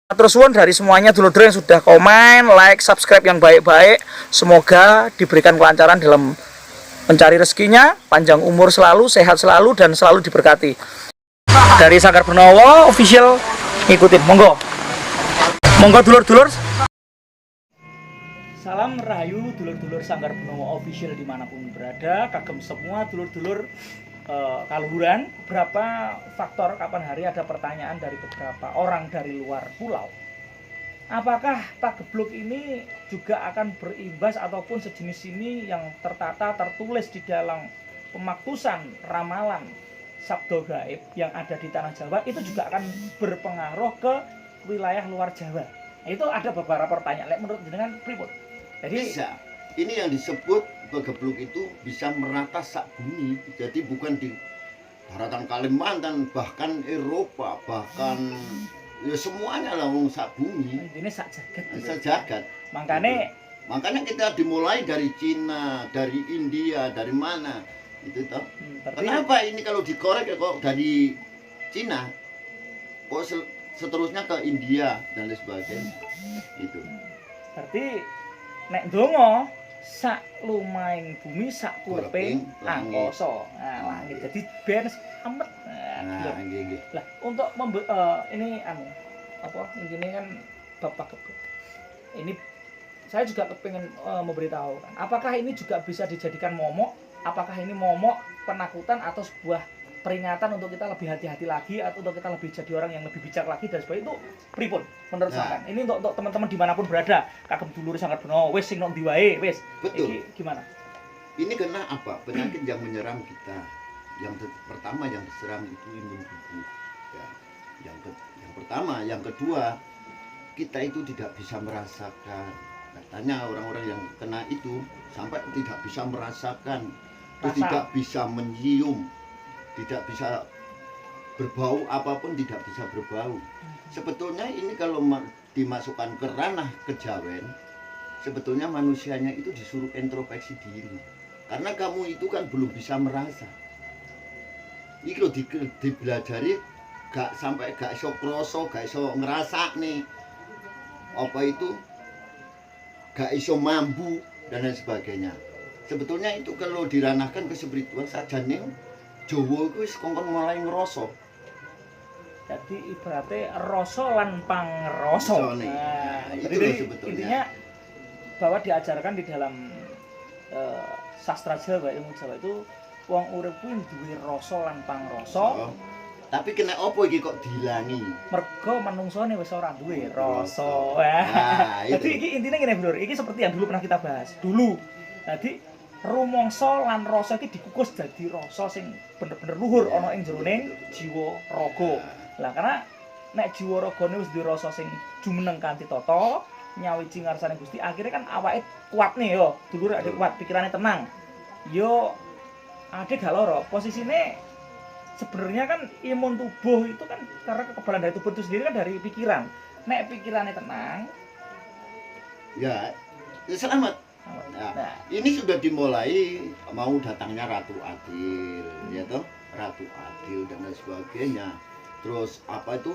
Terus suwun dari semuanya dulur-dulur yang sudah komen, like, subscribe yang baik-baik. Semoga diberikan kelancaran dalam mencari rezekinya, panjang umur selalu, sehat selalu, dan selalu diberkati. Dari Sanggar Benowo official, ngikutin, monggo. Monggo dulur-dulur. Salam rahayu dulur-dulur Sanggar Benowo official dimanapun berada. Kagem semua dulur-dulur kaluhuran. Beberapa faktor kapan hari ada pertanyaan dari beberapa orang dari luar pulau. Apakah Pagebluk ini juga akan berimbas ataupun sejenis ini yang tertata tertulis di dalam pemaktusan ramalan sabdo gaib yang ada di tanah Jawa itu juga akan berpengaruh ke wilayah luar Jawa? Nah, itu ada beberapa pertanyaan. Menurut jenengan pripun? Jadi bisa. Ini yang disebut Pagebluk itu bisa merata sak bumi. Jadi bukan di daratan Kalimantan, bahkan Eropa, bahkan ya semuanya lah wong sak bumi. ini sak jagat. Sak jagat. Makanya kita dimulai dari Cina, dari India, dari mana? Itu toh. Kenapa ini kalau dikorek kok dari Cina kok seterusnya ke India dan lain sebagainya. Itu. Berarti nek ndonga sak lumaing bumi sak kureping angkasa. Nah, langit jadi ben amet. Nah, nggih. Lah, untuk ini apa intine kan Bapak Pagebluk. Ini saya juga kepingin memberitahu kan. Apakah ini juga bisa dijadikan momok? Apakah ini momok penakutan atau sebuah peringatan untuk kita lebih hati-hati lagi atau untuk kita lebih jadi orang yang lebih bijak lagi dan sebagainya? Itu pripun menurut sampean? Ini untuk teman-teman dimanapun berada, kagem dulur Sanggar Benowo wis sing nok ndi wae wis. Betul. Iki gimana? Ini kena apa? Penyakit yang menyerang kita. Yang pertama yang diserang itu imun tubuh. Ya. Yang pertama, yang kedua, kita itu tidak bisa merasakan. Katanya orang-orang yang kena itu sampai tidak bisa merasakan, tidak bisa menyium, tidak bisa berbau apapun, tidak bisa berbau. Sebetulnya ini kalau dimasukkan ke ranah kejawen, sebetulnya manusianya itu disuruh introspeksi diri. Karena kamu itu kan belum bisa merasa. Ini kalau dibelajari gak sampai gak iso kroso, gak iso ngerasa nih apa itu, gak iso mampu dan lain sebagainya. Sebetulnya itu kalau diranahkan ke spiritual saja nih Jawa itu kongkon mulai ngerosok. Jadi ibaratnya rasa lan pangrasa. Nah, itu jadi sebetulnya. Intinya bahwa diajarkan di dalam sastra Jawa, ilmu Jawa itu wong urip kuwi duwe rasa lan pangrasa. Tapi kena opo iki kok dilangi? Mergo manungsane wis ora duwe rasa. Nah, jadi iki intinya ngene, Bro. Iki seperti yang dulu pernah kita bahas. Dulu. Jadi rumangsa lan rasa iki dikukus dadi rasa sing bener-bener luhur ana ing jeroning jiwa raga. Lah karena nek jiwa ragane wis duwe rasa sing jumeneng kanthi tata, nyawiji ngarsane Gusti, akhirnya kan awake kuat nih yo, dulur adek kuat, pikirane tenang. Yo adek gak lara, posisine sebenarnya kan imun tubuh itu kan karena kekebalan dari tubuh itu sendiri kan dari pikiran. Nek pikirannya tenang, ya selamat. Nah, ini sudah dimulai mau datangnya Ratu Adil, ya toh, Ratu Adil dan lain sebagainya. Terus apa itu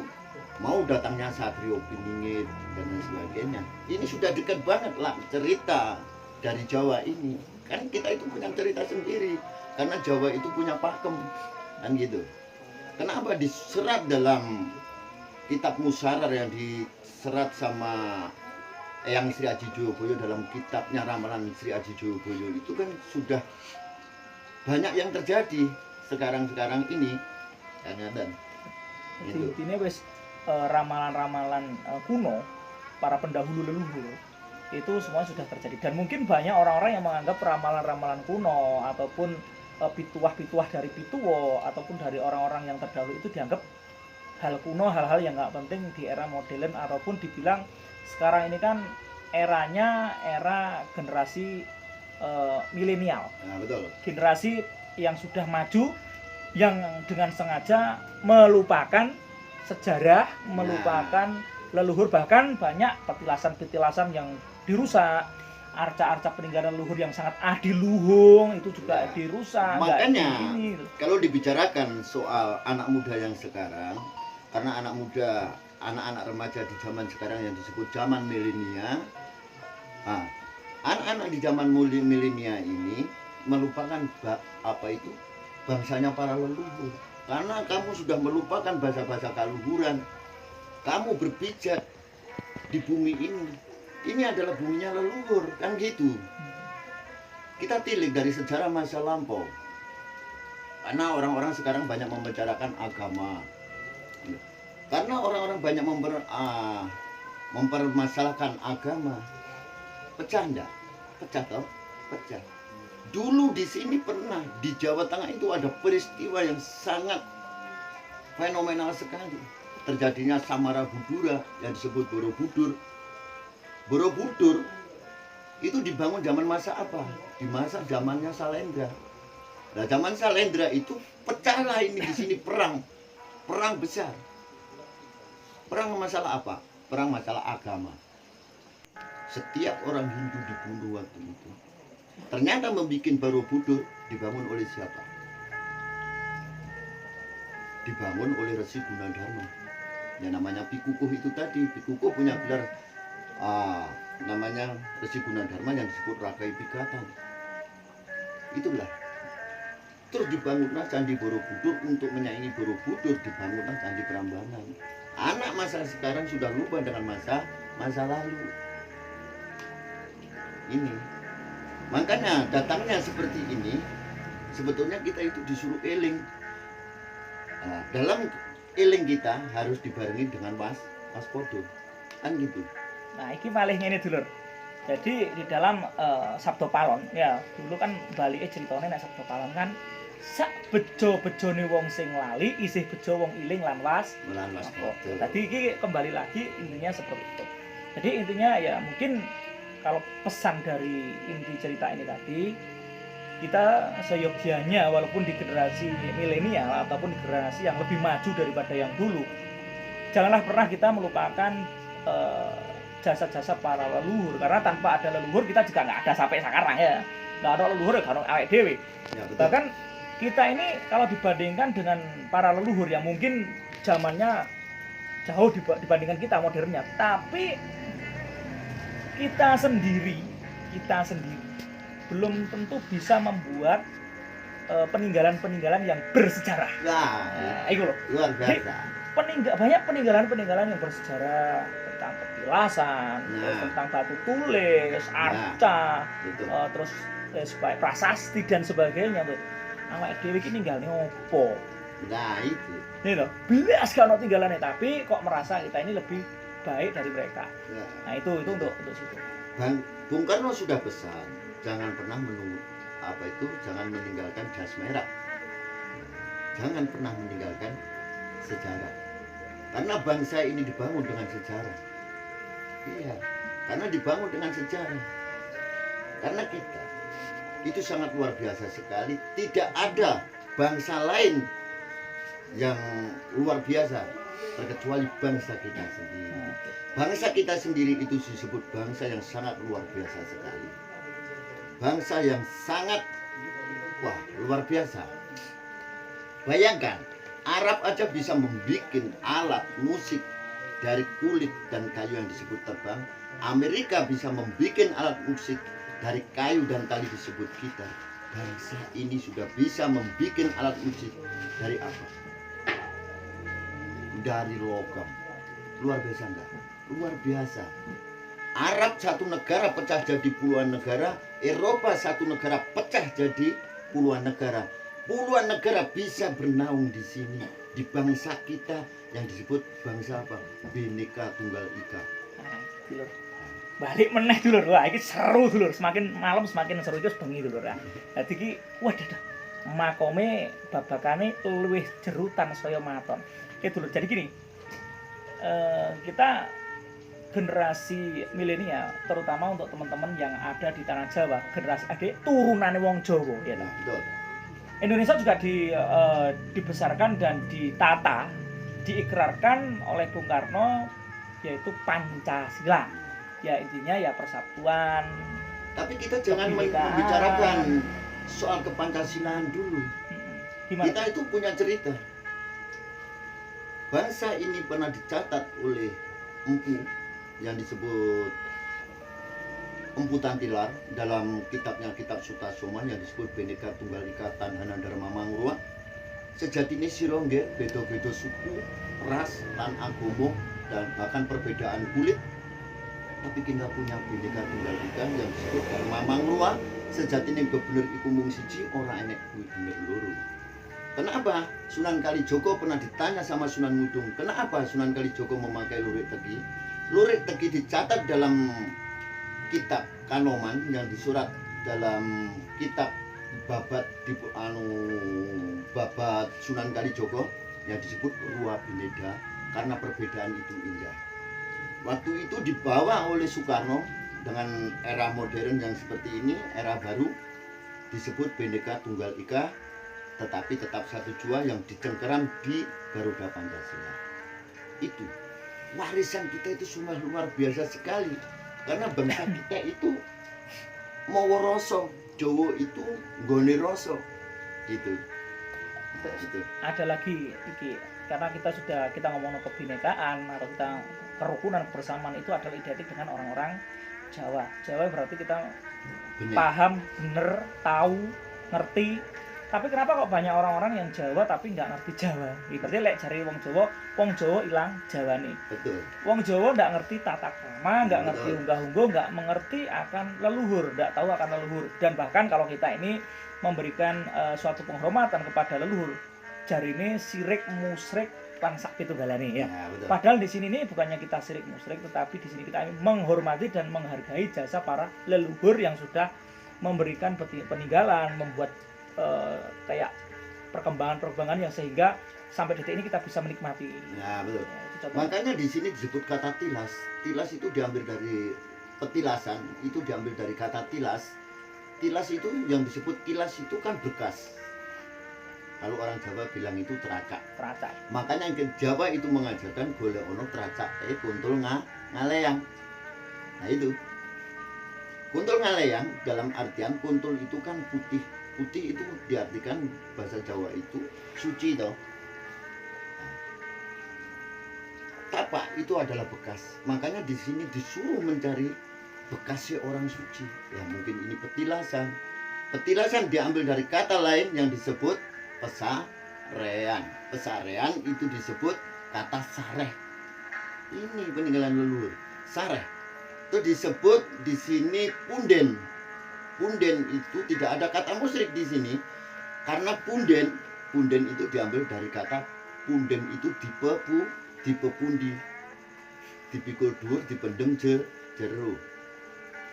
mau datangnya Satrio Piningit dan lain sebagainya. Ini sudah dekat banget lah cerita dari Jawa ini. Kan kita itu punya cerita sendiri karena Jawa itu punya pakem kan gitu. Kenapa diserat dalam kitab Musyarar yang diserat sama Eyang Sri Aji Joyoboyo dalam kitabnya Ramalan Sri Aji Joyoboyo itu kan sudah banyak yang terjadi sekarang ini dan gitu. Ini wis ramalan-ramalan kuno para pendahulu leluhur itu semua sudah terjadi dan mungkin banyak orang-orang yang menganggap ramalan-ramalan kuno ataupun pituah-pituah dari pituwo ataupun dari orang-orang yang terdahulu itu dianggap hal kuno, hal-hal yang nggak penting di era modern ataupun dibilang sekarang ini kan eranya era generasi milenial. Nah, betul. Generasi yang sudah maju yang dengan sengaja melupakan sejarah, melupakan leluhur, bahkan banyak petilasan-petilasan yang dirusak, arca-arca peninggalan leluhur yang sangat adiluhung itu juga dirusak. Makanya kalau dibicarakan soal anak muda yang sekarang, karena anak muda anak-anak remaja di zaman sekarang yang disebut zaman milenial. Nah, anak-anak di zaman milenial ini melupakan bangsanya para leluhur. Karena kamu sudah melupakan bahasa-bahasa kaluhuran. Kamu berpijak di bumi ini. Ini adalah buminya leluhur, kan gitu. Kita tilik dari sejarah masa lampau. Karena orang-orang sekarang banyak membicarakan agama. Karena orang-orang banyak mempermasalahkan agama. Pecah enggak? Pecah toh? Pecah. Dulu di sini pernah di Jawa Tengah itu ada peristiwa yang sangat fenomenal sekali. Terjadinya Samara Budura yang disebut Borobudur. Borobudur itu dibangun zaman masa apa? Di masa zamannya Salendra. Nah, zaman Salendra itu pecahlah ini di sini perang besar. Perang masalah apa? Perang masalah agama. Setiap orang Hindu dibunuh waktu itu. Ternyata membuat Borobudur dibangun oleh siapa? Dibangun oleh Resi Gunadarma. Yang namanya Pikukuh itu tadi. Pikukuh punya gelar namanya Resi Gunadarma yang disebut Ragai Pigatan. Itulah. Terus dibangunlah Candi Borobudur. Untuk menyaingi Borobudur dibangunlah Candi Prambanan. Anak masa sekarang sudah lupa dengan masa lalu. Ini. Makanya datangnya seperti ini, sebetulnya kita itu disuruh eling. Nah, dalam eling kita harus dibarengi dengan waspada. Kan gitu. Nah, iki malih ngene dulur. Jadi di dalam Sabda Palon, ya dulu kan balike ceritane nek Sabda Palon kan sak bejo-bejone wong sing lali isih bejo wong iling lan waspada. Tadi iki kembali lagi intinya seperti itu. Jadi intinya ya mungkin kalau pesan dari inti cerita ini tadi, kita seyogianya walaupun di generasi milenial ataupun di generasi yang lebih maju daripada yang dulu, janganlah pernah kita melupakan jasa-jasa para leluhur. Karena tanpa ada leluhur kita juga nggak ada sampai sekarang ya. Nggak ada leluhur ya kalau awake dhewe. Ya, bahkan kita ini kalau dibandingkan dengan para leluhur yang mungkin zamannya jauh dibandingkan kita modernnya, tapi kita sendiri belum tentu bisa membuat peninggalan-peninggalan yang bersejarah. Nah, itu loh. Luar biasa. Banyak peninggalan-peninggalan yang bersejarah tentang petilasan, terus tentang batu tulis, arca, terus prasasti dan sebagainya tuh. Awake dhewe iki ninggalne opo? Nah, itu. Nih loh, belas kan tinggalannya, tapi kok merasa kita ini lebih baik dari mereka. Ya. Nah itu untuk situ. Bung Karno sudah pesan, jangan pernah jangan meninggalkan jas merah. Jangan pernah meninggalkan sejarah. Karena bangsa ini dibangun dengan sejarah. Iya, karena dibangun dengan sejarah. Karena kita itu sangat luar biasa sekali. Tidak ada bangsa lain yang luar biasa terkecuali bangsa kita sendiri. Bangsa kita sendiri itu disebut bangsa yang sangat luar biasa sekali. Bangsa yang sangat luar biasa. Bayangkan, Arab aja bisa membuat alat musik dari kulit dan kayu yang disebut terbang. Amerika bisa membuat alat musik dari kayu dan tali disebut gitar. Bangsa ini sudah bisa membuat alat musik dari apa? Dari logam. Luar biasa enggak? Luar biasa. Arab satu negara pecah jadi puluhan negara, Eropa satu negara pecah jadi puluhan negara. Puluhan negara bisa bernaung di sini, di bangsa kita yang disebut bangsa apa? Bhinneka Tunggal Ika. Dulur. Balik meneh dulur. Wah, iki seru dulur. Semakin malam semakin seru iki bengi dulur ya. Dadi iki waduh makome babakane luwih jerutan saya maton. Oke dulur. Jadi gini, kita generasi milenial, terutama untuk teman-teman yang ada di tanah Jawa, generasi adik turunane wong Jawa, ya toh. Betul. Indonesia juga dibesarkan dan ditata, diikrarkan oleh Bung Karno, yaitu Pancasila. Ya intinya ya persatuan. Tapi kita jangan membicarakan soal kepancasilaan dulu. Gimana? Kita itu punya cerita. bangsa ini pernah dicatat oleh Empu yang disebut Empu Tantilar dalam kitabnya Kitab Sutasoma yang disebut Bhinneka Tunggal Ika Tanhana Dharma Mangrua. Sejatine sira nggih beda-beda suku, ras, lan agama dan bahkan perbedaan kulit, tapi kita punya Bhinneka Tunggal Ika yang disebut Dharma Mangrua. Sejatine bener iku mung siji, ora enek kuwi bener loro. Kenapa Sunan Kalijogo pernah ditanya sama Sunan Ngudung, kenapa Sunan Kalijogo memakai lurik tegi? Lurik tegi dicatat dalam kitab Kanoman yang disurat dalam kitab babat babat Sunan Kalijogo yang disebut Ruwa Bineda, karena perbedaan itu indah. Waktu itu dibawa oleh Soekarno dengan era modern yang seperti ini, era baru, disebut Bhinneka Tunggal Ika, tetapi tetap satu jua yang dicengkeram di Garuda Pancasila. Itu warisan kita itu sungguh luar biasa sekali, karena bangsa kita itu mawa rasa, Jawa itu nggone rasa gitu. Nah, itu. Ada lagi iki, karena kita ngomong kebinekaan atau kita kerukunan kebersamaan itu adalah identik dengan orang-orang Jawa. Jawa berarti kita Bener. paham, bener, tahu, ngerti. Tapi kenapa kok banyak orang-orang yang Jawa tapi nggak ngerti Jawa? Berarti lek cari wong Jawa hilang Jawane. Betul. Wong Jawa nggak ngerti tata krama, nggak ngerti Betul. unggah-ungguh, nggak mengerti akan leluhur, nggak tahu akan leluhur. Dan bahkan kalau kita ini memberikan suatu penghormatan kepada leluhur, jarine sirik musrik lan sak pitunggalane ya. Nah, betul. Padahal di sini ini bukannya kita sirik musrik, tetapi di sini kita ini menghormati dan menghargai jasa para leluhur yang sudah memberikan peninggalan, membuat kayak perkembangan yang sehingga sampai detik ini kita bisa menikmati. Nah, betul. Ya, itu contoh. Makanya di sini disebut kata tilas. Tilas itu diambil dari petilasan, itu diambil dari kata tilas. Tilas itu yang disebut kilas itu kan bekas. Kalau orang Jawa bilang itu teracak. Teracak. Makanya yang Jawa itu mengajarkan golek ono teracak, kuntul ngaleyang. Nah itu. Kuntul ngaleyang dalam artian kuntul itu kan putih. Putih itu diartikan bahasa Jawa itu suci toh. Nah, tapak itu adalah bekas. Makanya di sini disuruh mencari bekasnya orang suci. Ya mungkin ini petilasan. Petilasan diambil dari kata lain yang disebut pesarean. Pesarean itu disebut kata sareh. Ini peninggalan leluhur. Sareh. Itu disebut di sini punden. Punden itu tidak ada kata musyrik di sini, karena punden itu diambil dari kata punden itu dipe pundi, dipikul dhuwur, dipendem jero.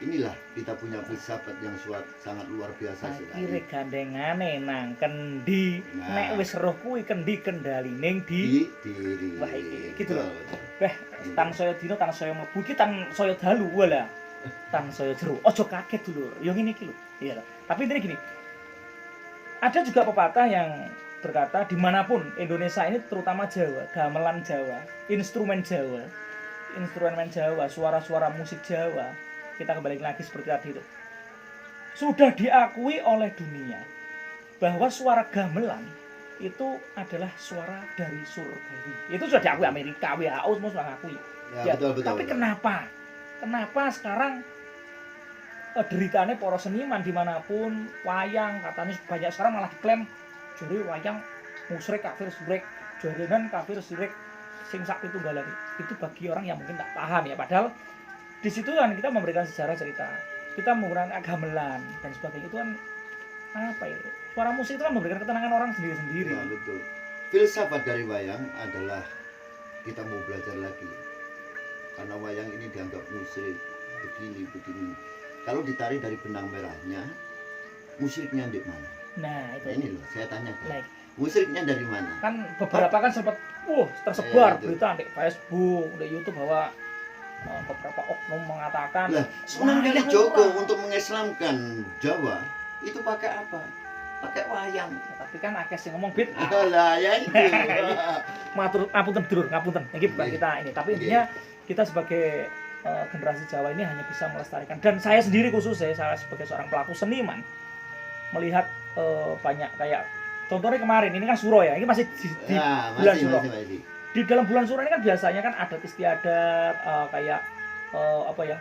Inilah kita punya filsafat yang sangat luar biasa sekali. Akhire gandengane nang kendi, Nah. nek wis roh kuwi kendi kendalining di Diri. Wah, gitu loh. Betul. Beh, tang saya dino, tang saya mlebu iki, tang saya dalu wala. Tang saya jero. Ojo kaget dulur. Yo ngene iki lho. Iya. Tapi intinya gini. Ada juga pepatah yang berkata dimanapun Indonesia ini, terutama Jawa, gamelan Jawa, instrumen Jawa, suara-suara musik Jawa, kita kembali lagi seperti tadi itu, sudah diakui oleh dunia bahwa suara gamelan itu adalah suara dari surgawi. Itu sudah diakui Amerika, WHO semua sudah mengakui. Ya, betul. Tapi kenapa sekarang deritanya para seniman dimanapun wayang katanya banyak sekarang malah diklaim jari wayang musyrik kafir sirik, jarinan kafir sirik sing sak pitunggalan. Itu bagi orang yang mungkin tak paham ya, padahal di situ kan kita memberikan sejarah cerita, kita menggunakan gamelan dan sebagainya. Itu kan apa ya, suara musik itu kan memberikan ketenangan orang sendiri-sendiri. Ya, betul. Filsafat dari wayang adalah kita mau belajar lagi, karena wayang ini dianggap musyrik begini. Kalau ditarik dari benang merahnya, musyriknya di mana? Nah itu. Nah, ini loh saya tanya, Like. musyriknya dari mana? Kan beberapa kan sempat tersebar Itu. berita di Facebook, di YouTube bahwa beberapa oknum mengatakan Lah, Sunan wayang Kalijogo murah. untuk mengislamkan Jawa itu pakai apa? Pakai wayang. Tapi kan akeh sing ngomong bid. Lah ya itu. Ngapunten dulur, ngapunten. Iki bukan Nggih. kita ini, tapi intinya kita sebagai generasi Jawa ini hanya bisa melestarikan, dan saya sendiri khususnya saya sebagai seorang pelaku seniman melihat banyak kayak contohnya kemarin ini kan Suro ya, ini masih di Ya, bulan masih. Suro. di dalam bulan Suro ini kan biasanya kan adat istiadat kayak apa ya,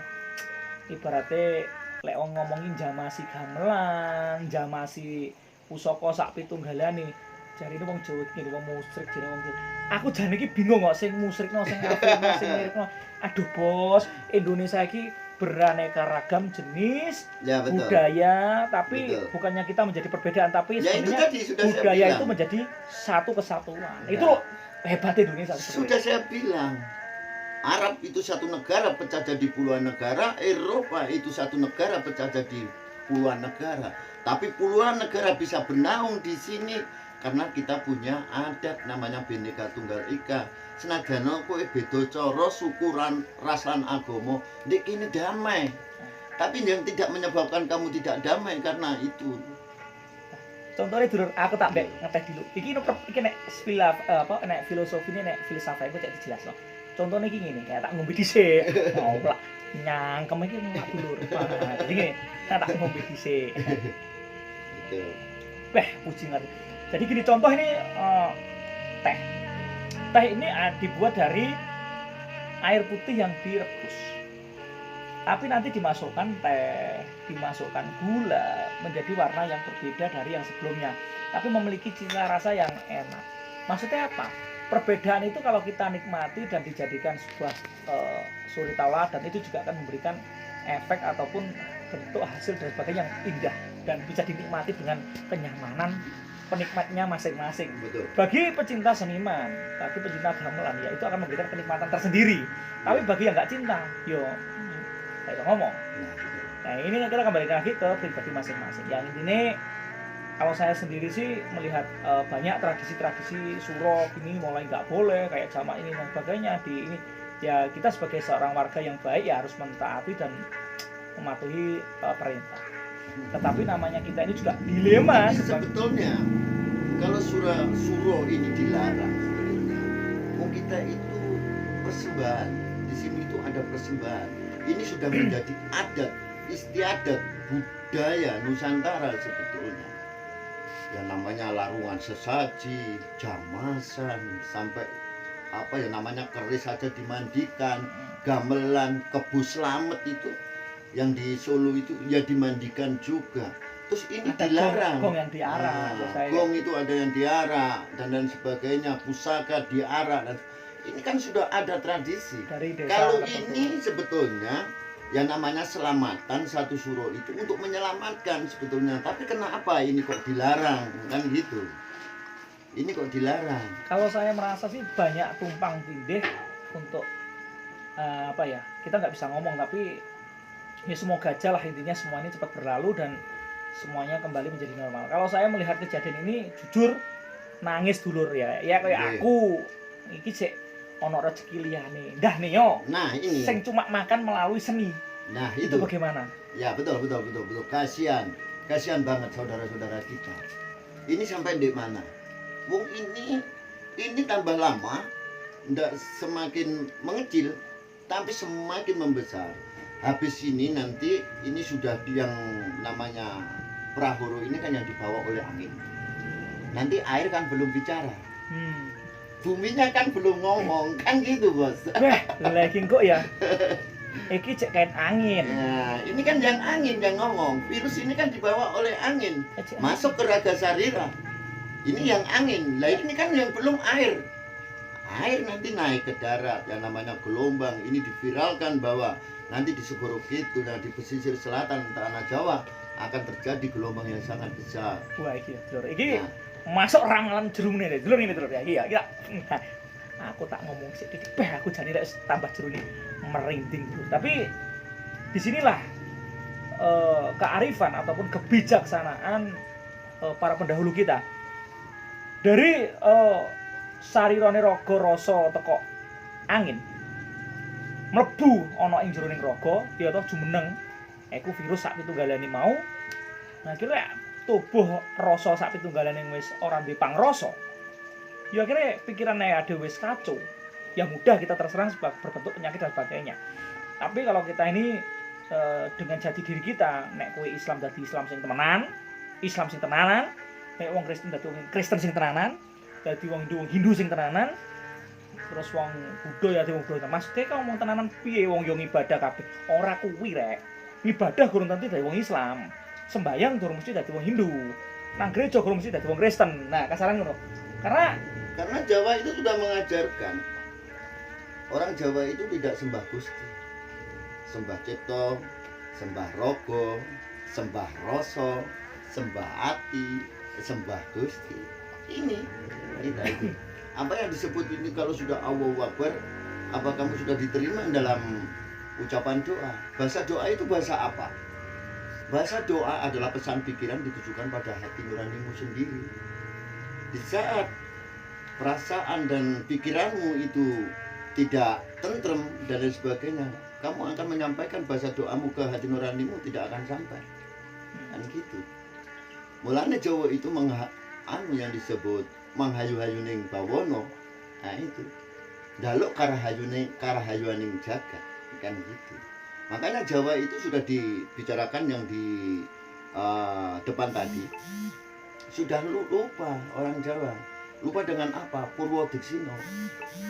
ibaratnya lek ngomongin jamasi gamelan, jamasi pusaka sak pitunggalane. Jarine wong Jawa iki wong musyrik jare wong. Aku jane iki bingung kok sing musyrikno sing kafirno sing lirikno. Aduh bos, Indonesia iki beraneka ragam jenis Ya betul. budaya, tapi Betul. bukannya kita menjadi perbedaan, tapi Ya itu sebenarnya tadi sudah saya budaya bilang. itu menjadi satu kesatuan. Ya. Itu hebatnya Indonesia. Sudah saya bilang. Arab itu satu negara pecah jadi puluhan negara, Eropa itu satu negara pecah jadi puluhan negara. Tapi puluhan negara bisa bernaung di sini karena kita punya adat namanya Bhinneka Tunggal Ika. Senajan kowe beda cara, syukuran, rasan agama, ndek kene damai. Tapi yang tidak menyebabkan kamu tidak damai karena itu. Contohnya dulur, aku tak mbek ngeteh dulu. Iki nek nek filosofi ini nek filsafat iku cek dijelasno. Contohnya iki ngene, kayak tak ngombe dhisik. Ngoplak nyangkem iki nggak dulur. Jadi ngene, tak ngombe dhisik. Gitu. Weh, puji ngerti. Jadi gini contoh ini teh. Teh ini dibuat dari air putih yang direbus. Tapi nanti dimasukkan teh, dimasukkan gula, menjadi warna yang berbeda dari yang sebelumnya. Tapi memiliki cita rasa yang enak. Maksudnya apa? Perbedaan itu kalau kita nikmati dan dijadikan sebuah suri tauladan, itu juga akan memberikan efek ataupun bentuk hasil dan sebagainya yang indah dan bisa dinikmati dengan kenyamanan penikmatnya masing-masing. Betul. Bagi pecinta seniman, bagi pecinta gamelan, ya itu akan memberikan kenikmatan tersendiri. Tapi bagi yang nggak cinta, yo saya ngomong. Nah, gitu. Nah ini kita kembali lagi ke pribadi masing-masing. Yang ini kalau saya sendiri sih melihat banyak tradisi-tradisi suro ini mulai nggak boleh kayak jamak ini dan sebagainya di ini. Ya kita sebagai seorang warga yang baik ya harus mentaati dan mematuhi perintah. Tetapi namanya kita ini juga dilema. Tapi sebetulnya kalau suro ini dilarang sebenarnya, oh kita itu persembahan. Di sini itu ada persembahan. Ini sudah menjadi adat istiadat budaya Nusantara sebetulnya. Yang namanya larungan sesaji, jamasan, sampai apa ya namanya keris saja dimandikan, gamelan, kebu slamet itu yang di Solo itu ya dimandikan juga. Terus ini ada dilarang. gong yang diarak. Gong itu ada yang diarak dan lain sebagainya, pusaka diarak dan ini kan sudah ada tradisi. Dari desa Kalau tertentu. ini sebetulnya yang namanya selamatan satu suro itu untuk menyelamatkan sebetulnya. Tapi kenapa ini kok dilarang kan gitu? Ini kok dilarang? Kalau saya merasa sih banyak tumpang tindih untuk apa ya? Kita nggak bisa ngomong tapi ya semoga aja lah intinya semua ini cepat berlalu dan semuanya kembali menjadi normal. Kalau saya melihat kejadian ini jujur nangis dulur ya. Ya kayak aku iki sik ono rezeki liyane. Dah nih yo. Nah ini. Sing cuma makan melalui seni. Nah Itu bagaimana? Ya betul. Kasihan banget saudara-saudara kita. Ini sampai di mana? Wong ini tambah lama, ndak semakin mengecil, tapi semakin membesar. Habis ini nanti ini sudah yang namanya prahoro ini kan yang dibawa oleh angin. Nanti air kan belum bicara. Buminya kan belum ngomong, kan gitu bos. Weh, lagi kok ya. Iki cek kain angin. Nah, ini kan yang angin yang ngomong. Virus ini kan dibawa oleh angin, masuk ke raga sarira. Ini yang angin. Lah ini kan yang belum air. Air nanti naik ke darat yang namanya gelombang. Ini diviralkan bahwa nanti di Segoro Kidul dan di pesisir selatan tanah Jawa akan terjadi gelombang yang sangat besar. Wah, iki Dulur. Iki masuk ramalan jerung nih, Dulur ini Dulur ya. Iya. Aku tak ngomong sih titik aku jadi tambah jeruk ini merinding Dulur. Tapi disinilah kearifan ataupun kebijaksanaan para pendahulu kita. Dari sarirone raga rasa teko angin mlebu ana ing jroning raga ya toh jumeneng iku virus sak pitunggalane mau. Nah kira tubuh rasa sak pitunggalane wis ora duwe pangrasa. Ya akhirnya pikirannya ada wis kacau. Ya mudah kita terserang berbentuk penyakit dan sebagainya. Tapi kalau kita ini dengan jati diri kita, nek kowe Islam dadi Islam sing temenan, Islam sing tenanan, nek wong Kristen dadi wong Kristen sing tenanan, dadi wong Hindu sing tenanan, terus wong Buddha ya wong Buddha. Maksudnya kau ngomong tenanan piye wong yo ibadah kabeh. Ora kuwi rek. Ibadah gurung tentu dari wong Islam. Sembayang gurung mesti dari wong Hindu. Nang gereja gurung mesti dari wong Kristen. Nah, kasaran ngono. Karena Jawa itu sudah mengajarkan orang Jawa itu tidak sembah Gusti. Sembah Cipto, sembah Rogo, sembah Roso, sembah Ati, sembah Gusti. Ini kita itu. Apa yang disebut ini kalau sudah Allahu Akbar, apa kamu sudah diterima dalam ucapan doa? Bahasa doa itu bahasa apa? Bahasa doa adalah pesan pikiran ditujukan pada hati nuranimu sendiri. Di saat perasaan dan pikiranmu itu tidak tentrem dan lain sebagainya, kamu akan menyampaikan bahasa doamu ke hati nuranimu tidak akan sampai. Kan gitu. Mulanya Jawa itu yang disebut manghayu-hayu ning bawono. Nah itu. Daluk karahayuning jagat, kan gitu. Makanya Jawa itu sudah dibicarakan yang di depan tadi. Sudah lupa orang Jawa. Lupa dengan apa? Purwo Deksino.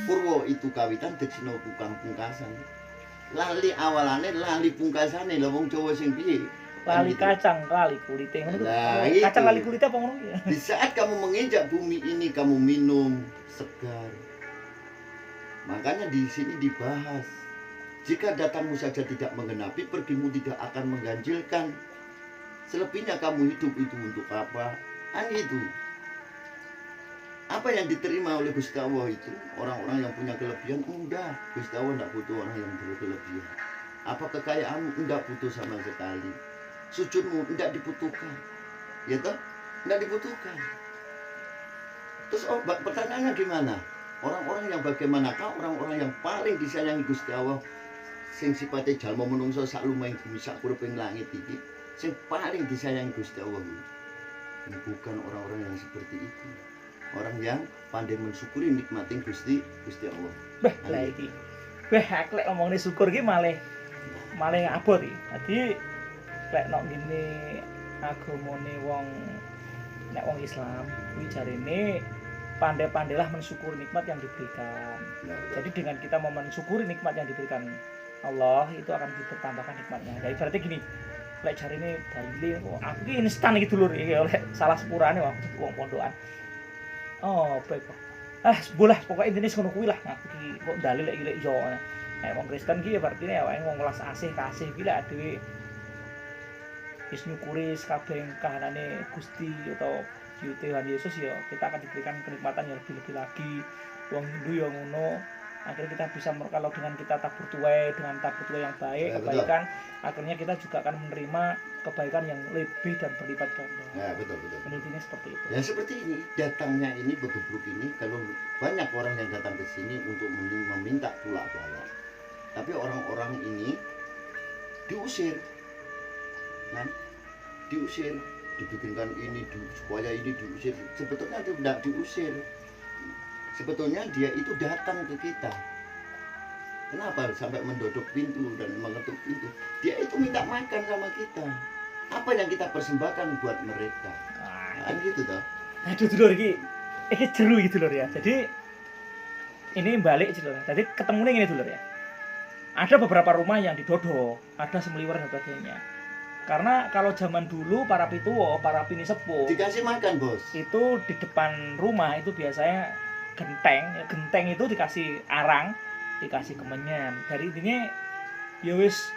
Purwo itu kawitan, Deksino tukang pungkasan. Lali awalane, lali pungkasane lha wong Jawa sing piye? lali kacang, lali kulite. Nah, kacang lali kulite apa ngono ya? Di saat kamu menginjak bumi ini, kamu minum segar. Makanya di sini dibahas, jika datangmu saja tidak menggenapi, pergimu tidak akan mengganjilkan. Selebihnya kamu hidup itu untuk apa? Kan itu. Apa yang diterima oleh Gusti Allah itu orang-orang yang punya kelebihan? Enggak, Gusti Allah tidak butuh orang yang berkelebihan. Apa kekayaanmu? Enggak butuh sama sekali. Sujudmu tidak dibutuhkan, ya toh? Tidak dibutuhkan. Terus pertanyaannya gimana? Orang-orang yang bagaimanakah orang-orang yang paling disayangi Gusti Allah, sing sifatnya jalma menungso sak lumahing bumi sak kureping langit iki, sing paling disayangi Gusti Allah ini bukan orang-orang yang seperti itu. Orang yang pandai mensyukuri nikmating Gusti Allah. Beh, lah iki. Beh, aku lek ngomongin syukur ki malih abot iki. Dadi lek nok ngene agamane nek wong Islam kuwi jarene pandai-pandailah mensyukuri nikmat yang diberikan. Jadi dengan kita mau mensyukuri nikmat yang diberikan Allah, itu akan ditambahkan nikmatnya. Jadi berarti gini, lek jarene dalile kok aku ki instan iki dulur iki oleh salah sepurane wong pondokan. Oh, baik. Boleh pokoknya intinya ngono kuwi lah. Aku ki kok dalil lek iki yo. Nek wong Kristen ki ya berarti awake wong welas asih kasih ki lek dhewe wis nyukuri kabeh kahanane Gusti atau Tuhan Yesus ya kita akan diberikan kenikmatan yang lebih-lebih lagi. Wong Hindu ya ngono. Akhirnya kita bisa kalau dengan kita tabur tuai dengan tabur tuai yang baik, ya, kebaikan, akhirnya kita juga akan menerima kebaikan yang lebih dan berlipat ganda. Ya, betul. Intinya seperti itu. Ya seperti ini, datangnya ini begebruk ini kalau banyak orang yang datang ke sini untuk meminta pula bala. Tapi orang-orang ini diusir. Kan? Diusir, dibikinkan ini supaya ini diusir. Sebetulnya dia tidak diusir. Sebetulnya dia itu datang ke kita. Kenapa sampai mendodok pintu dan mengetuk pintu? Dia itu minta makan sama kita. Apa yang kita persembahkan buat mereka? Kan gitu toh. Aduh dulur iki jeru gitu dulur ya. Jadi ini balik dulur. Tadi ketemunya ini dulur ya. Ada beberapa rumah yang didodok, ada semeliwer dan sebagainya. Karena kalau zaman dulu para pituwo, para pini sepuh dikasih makan, Bos. Itu di depan rumah itu biasanya genteng itu dikasih arang, dikasih kemenyan. Dari intinya ya wis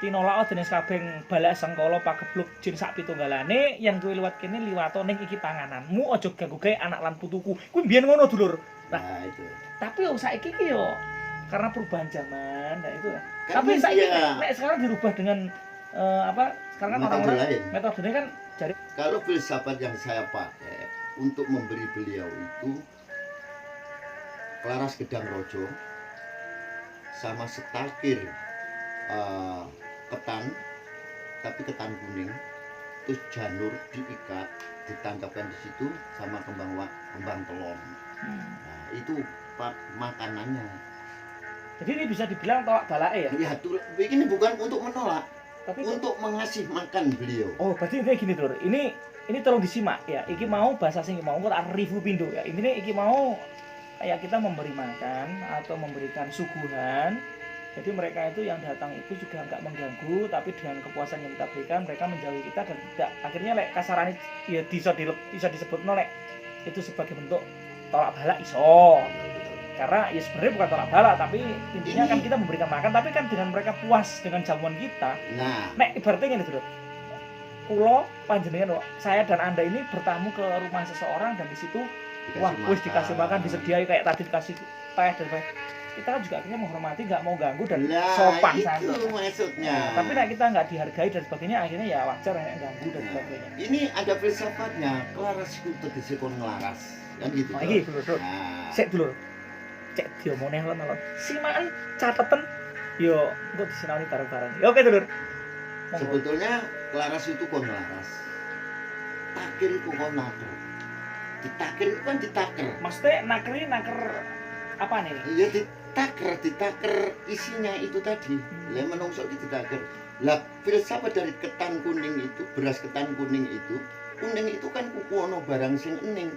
tinolak dening kabeh balak sengkala pagebluk jin sak pitunggalane yang kuwi liwat kene liwato ning iki pangananmu aja ganggu gawe anak lan putuku. Kuwi mbiyen ngono dulur. Nah, itu. Tapi saiki ki yo karena perubahan zaman, nah itu. Kan tapi saiki nek sekarang dirubah dengan sekarang kan orang-orang metodenya kan jadi kalau filsafat yang saya pakai untuk memberi beliau itu Klaras Gedang Rojo sama setakir ketan, tapi ketan kuning, terus janur diikat, ditangkapkan di situ sama kembang telon. Nah, itu makanannya. Jadi ini bisa dibilang tolak balae ya? Iya, ini bukan untuk menolak, tapi untuk mengasih makan beliau. Oh, berarti intinya gini dulur. Ini tolong disimak ya. Iki mau bahasa sing mau tak review pindho ya. Intine iki mau kayak kita memberi makan atau memberikan suguhan. Jadi mereka itu yang datang itu juga nggak mengganggu, tapi dengan kepuasan yang kita berikan mereka menjauhi kita dan tidak akhirnya lek kasarannya ya bisa disebut nolek itu sebagai bentuk tolak balak iso. Karena ya sebenarnya bukan tolak balak, tapi intinya kan kita memberikan makan, tapi kan dengan mereka puas dengan jamuan kita. Nah, Nek ibaratnya ini dulu. Kulo panjenengan saya dan Anda ini bertamu ke rumah seseorang dan di situ wah wis dikasih makan, disediai kayak tadi dikasih teh dan sebagainya. Kita kan juga akhirnya menghormati, nggak mau ganggu dan sopan santun. Itu maksudnya. Nah, tapi nek kita nggak dihargai dan sebagainya, akhirnya ya wajar nek ganggu dan sebagainya. Ini ada filsafatnya, kelaras itu tegese kon nglaras. Kan gitu. Oh, iki dulur. Sik dulur. Cek diomone alon-alon. Simaan cateten yo engko disinaoni bareng-bareng. Ya oke dulur. Sebetulnya kelaras itu kon nglaras. Takir itu kon naker. Ditakir itu kan ditaker. Maksudnya naker apa nih? Iya ditaker isinya itu tadi. Lah menungso iki ditaker. Lah filsafat dari ketan kuning itu, beras ketan kuning itu kan kuku ono barang sing ening.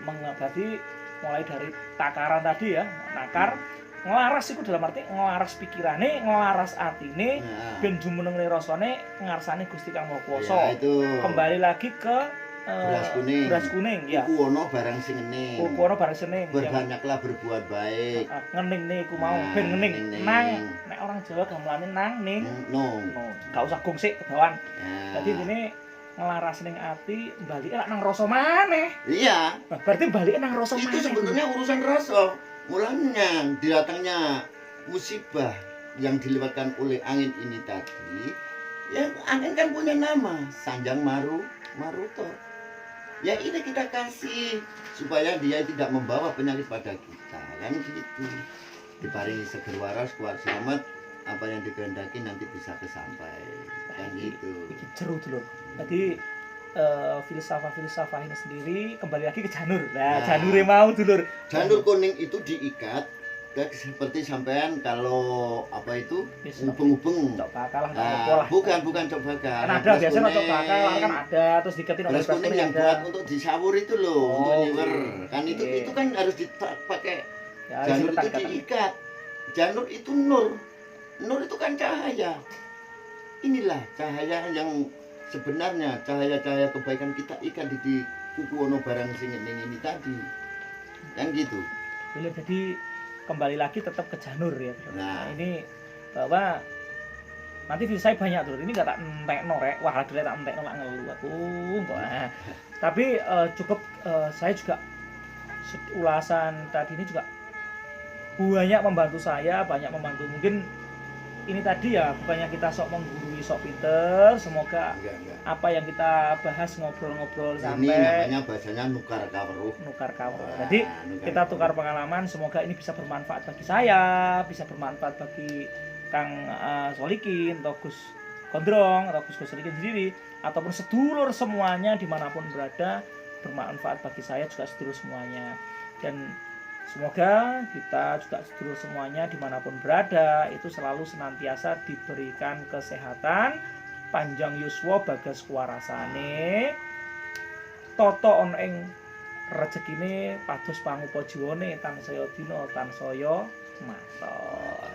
Berarti mulai dari takaran tadi ya, nakar, ngelaras itu dalam arti ngelaras pikirane, ngelaras atine, ben jumenengne rasane ngarsane Gusti Kang Maha Kuwasa. Ya, itu. Kembali lagi ke beras kuning ya. Kuku ono barang sing ening. Kuku ono barang sing ening. Berbanyaklah berbuat baik. Ngening nih ku mau ben ngening. Nang nek orang Jawa gamelane nang ning. Nong. Gak usah gongsik kebawan. Ya. Jadi ini ngelaras ning ati balik nang rasa maneh. Iya. Berarti balik nang rasa maneh. Itu sebetulnya urusan rasa. Mulanya datangnya musibah yang dilewatkan oleh angin ini tadi, ya angin kan punya nama, Sanjang Maruto. Ya ini kita kasih supaya dia tidak membawa penyakit pada kita, kan gitu. Diparingi seger waras, kuat selamat, apa yang dikehendaki nanti bisa kesampai, kan gitu. Iki jeru dulu. Jadi filsafah ini sendiri kembali lagi ke janur. Nah, janure mau dulur. Janur kuning itu diikat seperti sampean kalau apa itu ubeng-ubeng. Cok bakal bukan cok bakal. Kan ada biasanya cok bakal kan ada terus diketin beras kuning yang buat untuk disawur itu loh, untuk nyiwer. Kan itu kan harus dipakai. Ya, janur itu diikat. Janur itu nur. Nur itu kan cahaya. Inilah cahaya yang sebenarnya cahaya-cahaya kebaikan kita ikat di kuku ono barang sing ini tadi. Kan gitu. Jadi kembali lagi tetap ke janur ya. Nah, ini bahwa nanti view saya banyak tuh. Ini nggak tak entekno rek. Wah, lagi tak entekno lak ngeluh aku kok. Tapi cukup saya juga ulasan tadi ini juga banyak membantu saya, banyak membantu mungkin ini tadi ya bukannya kita sok menggurui sok pinter, semoga enggak. Apa yang kita bahas ngobrol-ngobrol sampai ini namanya bahasanya nukar kawruh. Jadi kita tukar pengalaman, semoga ini bisa bermanfaat bagi saya, bisa bermanfaat bagi Kang Solikin atau Gus Gondrong atau Gus Solikin sendiri ataupun sedulur semuanya dimanapun berada, bermanfaat bagi saya juga sedulur semuanya. Dan semoga kita juga sedulur semuanya dimanapun berada itu selalu senantiasa diberikan kesehatan, panjang yuswa bagas kuwarasane, toto ono ing rezekine pados pangupa jiwane tansaya dina tansaya matur.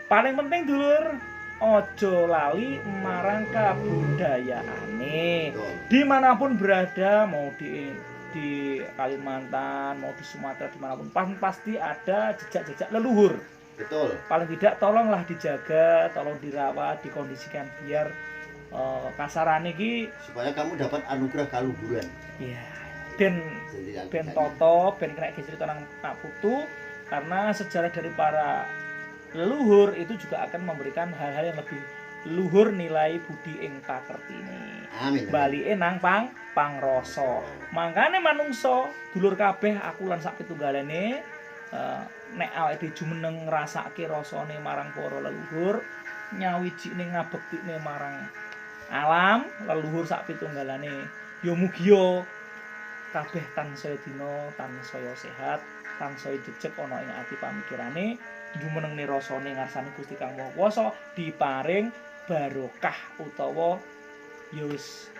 Paling penting dulur, ojo lali marang kabudayaane. Dimanapun berada, mau di Kalimantan, mau di Sumatera, dimanapun pasti ada jejak-jejak leluhur. Betul. Paling tidak tolonglah dijaga, tolong dirawat, dikondisikan biar kasarane iki supaya kamu dapat anugerah kaluhuran. Iya. Ben toto, ben kena cerita nang Pak Putu karena sejarah dari para leluhur itu juga akan memberikan hal-hal yang lebih luhur nilai budi ing pakertine. Amin. Balike nang pangrasa. Mangkane manungsa dulur kabeh aku lan sak pitunggalane nek awake dhewe jumeneng ngrasake rasane marang para leluhur, nyawijine ngabektine marang alam, leluhur sak pitunggalane. Ya mugia kabeh tansaya dina, tansaya sehat, tansaya jejeg ana ing ati pamikirane, jumenengne rasane ngarsane Gusti Kang Maha Kuwasa diparing barokah utawa ya wis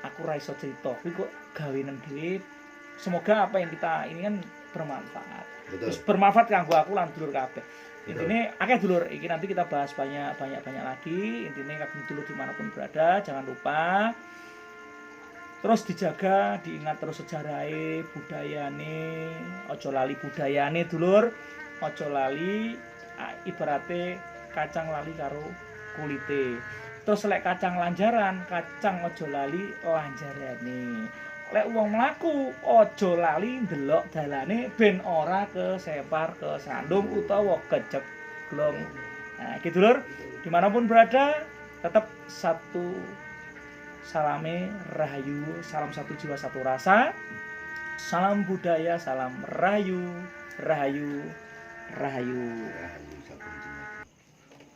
aku ra iso crita kuwi kok gawenan dhewe semoga apa yang kita ini kan bermanfaat. Betul. Terus bermanfaat kanggo aku lan dulur kabeh. Betul. Intine akeh dulur, iki nanti kita bahas banyak lagi. Intine kagem dulur dimanapun berada, jangan lupa terus dijaga, diingat terus sejarahnya, budayane, ojo lali budayane dulur, ojo lali ibarate kacang lali karo kulite. Terus lek kacang lanjaran, kacang ojo lali lanjarane. Lek wong mlaku aja lali ndelok dalane ben ora kesepar, kesandung utawa keceglong. Nah, gitu lur, dimanapun berada tetap satu salame rahayu, salam satu jiwa satu rasa. Salam budaya, salam rahayu, rahayu, rahayu.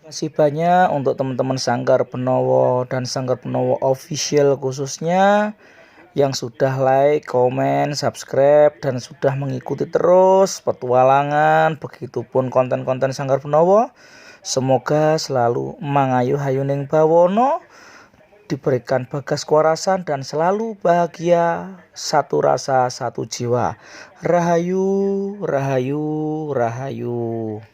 Terima kasih banyak untuk teman-teman Sanggar Benowo dan Sanggar Benowo Official khususnya yang sudah like, komen, subscribe, dan sudah mengikuti terus petualangan, begitupun konten-konten Sanggar Benowo. Semoga selalu mangayu hayuning bawono, diberikan bagas kewarasan dan selalu bahagia, satu rasa, satu jiwa. Rahayu, rahayu, rahayu.